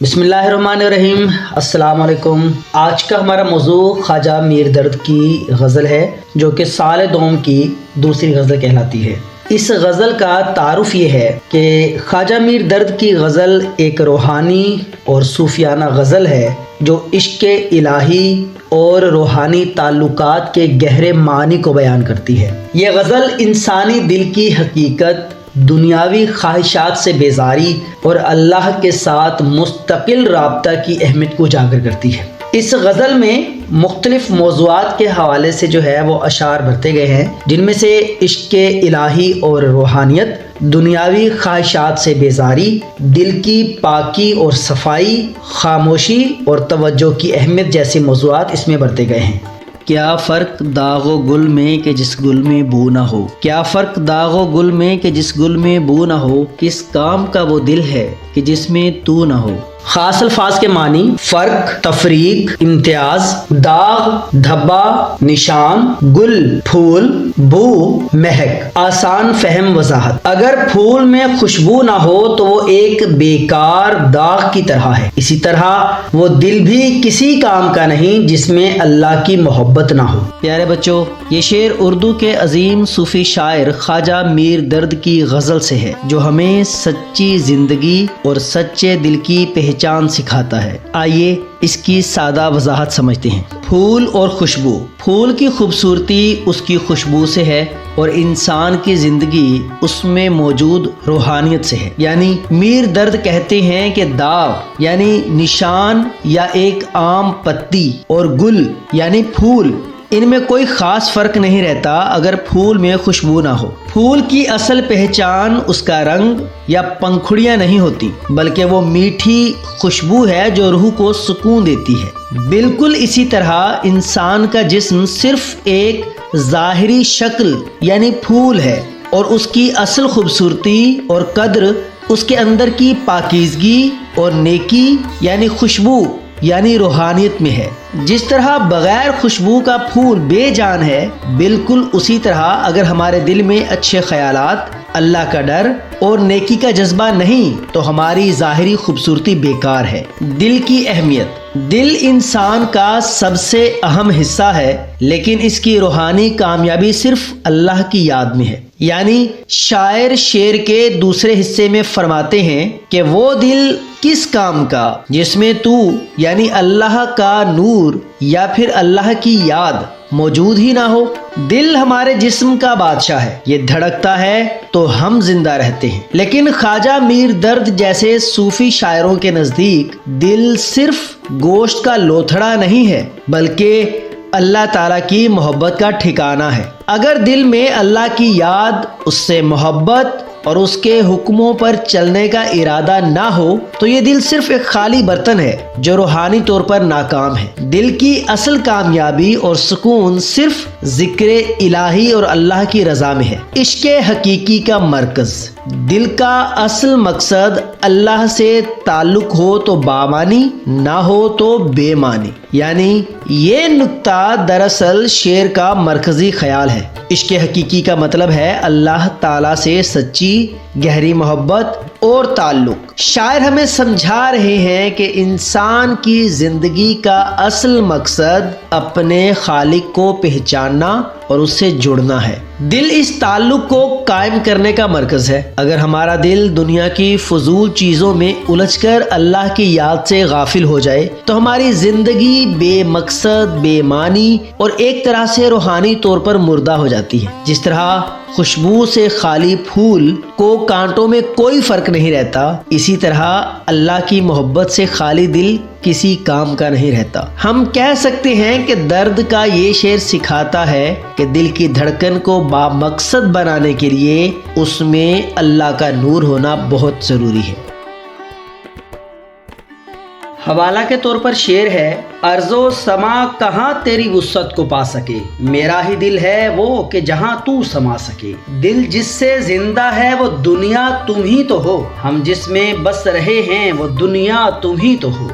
بسم اللہ الرحمن الرحیم۔ السلام علیکم۔ آج کا ہمارا موضوع خواجہ میر درد کی غزل ہے، جو کہ سال دوم کی دوسری غزل کہلاتی ہے۔ اس غزل کا تعارف یہ ہے کہ خواجہ میر درد کی غزل ایک روحانی اور صوفیانہ غزل ہے جو عشق الہی اور روحانی تعلقات کے گہرے معنی کو بیان کرتی ہے۔ یہ غزل انسانی دل کی حقیقت، دنیاوی خواہشات سے بیزاری اور اللہ کے ساتھ مستقل رابطہ کی اہمیت کو اجاگر کرتی ہے۔ اس غزل میں مختلف موضوعات کے حوالے سے وہ اشعار بھرتے گئے ہیں، جن میں سے عشق الہی اور روحانیت، دنیاوی خواہشات سے بیزاری، دل کی پاکی اور صفائی، خاموشی اور توجہ کی اہمیت جیسے موضوعات اس میں بھرتے گئے ہیں۔ کیا فرق داغ و گل میں کہ جس گل میں بو نہ ہو، کیا فرق داغ و گل میں کہ جس گل میں بو نہ ہو، کس کام کا وہ دل ہے کہ جس میں تو نہ ہو۔ خاص الفاظ کے معنی: فرق، تفریق، امتیاز، داغ، دھبا، نشان، گل، پھول، بو، مہک، آسان فہم وضاحت۔ اگر پھول میں خوشبو نہ ہو تو وہ ایک بیکار داغ کی طرح ہے، اسی طرح وہ دل بھی کسی کام کا نہیں جس میں اللہ کی محبت نہ ہو۔ پیارے بچوں، یہ شعر اردو کے عظیم صوفی شاعر خواجہ میر درد کی غزل سے ہے، جو ہمیں سچی زندگی اور سچے دل کی پہچان سکھاتا ہے۔ آئیے اس کی سادہ وضاحت سمجھتے ہیں۔ پھول اور خوشبو۔ پھول کی خوبصورتی اس کی خوشبو سے ہے اور انسان کی زندگی اس میں موجود روحانیت سے ہے۔ یعنی میر درد کہتے ہیں کہ داغ یعنی نشان یا ایک عام پتی اور گل یعنی پھول، ان میں کوئی خاص فرق نہیں رہتا اگر پھول میں خوشبو نہ ہو۔ پھول کی اصل پہچان اس کا رنگ یا پنکھڑیاں نہیں ہوتی، بلکہ وہ میٹھی خوشبو ہے جو روح کو سکون دیتی ہے۔ بالکل اسی طرح انسان کا جسم صرف ایک ظاہری شکل یعنی پھول ہے، اور اس کی اصل خوبصورتی اور قدر اس کے اندر کی پاکیزگی اور نیکی یعنی خوشبو یعنی روحانیت میں ہے۔ جس طرح بغیر خوشبو کا پھول بے جان ہے، بالکل اسی طرح اگر ہمارے دل میں اچھے خیالات، اللہ کا ڈر اور نیکی کا جذبہ نہیں تو ہماری ظاہری خوبصورتی بیکار ہے۔ دل کی اہمیت۔ دل انسان کا سب سے اہم حصہ ہے، لیکن اس کی روحانی کامیابی صرف اللہ کی یاد میں ہے۔ یعنی شاعر شعر کے دوسرے حصے میں فرماتے ہیں کہ وہ دل کس کام کا جس میں تو یعنی اللہ کا نور یا پھر اللہ کی یاد موجود ہی نہ ہو۔ دل ہمارے جسم کا بادشاہ ہے، یہ دھڑکتا ہے تو ہم زندہ رہتے ہیں، لیکن خواجہ میر درد جیسے صوفی شاعروں کے نزدیک دل صرف گوشت کا لوتھڑا نہیں ہے، بلکہ اللہ تعالیٰ کی محبت کا ٹھکانہ ہے۔ اگر دل میں اللہ کی یاد، اس سے محبت اور اس کے حکموں پر چلنے کا ارادہ نہ ہو تو یہ دل صرف ایک خالی برتن ہے جو روحانی طور پر ناکام ہے۔ دل کی اصل کامیابی اور سکون صرف ذکر الہی اور اللہ کی رضا میں ہے۔ عشق حقیقی کا مرکز۔ دل کا اصل مقصد اللہ سے تعلق ہو تو بامانی، نہ ہو تو بے معنی۔ یعنی یہ نکتہ دراصل شعر کا مرکزی خیال ہے۔ عشق حقیقی کا مطلب ہے اللہ تعالیٰ سے سچی گہری محبت اور تعلق۔ شاعر ہمیں سمجھا رہے ہیں کہ انسان کی زندگی کا اصل مقصد اپنے خالق کو پہچاننا اور اس سے جڑنا ہے۔ دل اس تعلق کو قائم کرنے کا مرکز ہے۔ اگر ہمارا دل دنیا کی فضول چیزوں میں الجھ کر اللہ کی یاد سے غافل ہو جائے تو ہماری زندگی بے مقصد، بے معنی اور ایک طرح سے روحانی طور پر مردہ ہو جاتی ہے۔ جس طرح خوشبو سے خالی پھول کو کانٹوں میں کوئی فرق نہیں رہتا، اسی طرح اللہ کی محبت سے خالی دل کسی کام کا نہیں رہتا۔ ہم کہہ سکتے ہیں کہ درد کا یہ شعر سکھاتا ہے کہ دل کی دھڑکن کو با مقصد بنانے کے لیے اس میں اللہ کا نور ہونا بہت ضروری ہے۔ حوالہ کے طور پر شعر ہے: ارض و سما کہاں تیری وسعت کو پا سکے، میرا ہی دل ہے وہ کہ جہاں تو سما سکے۔ دل جس سے زندہ ہے وہ دنیا تم ہی تو ہو، ہم جس میں بس رہے ہیں وہ دنیا تم ہی تو ہو۔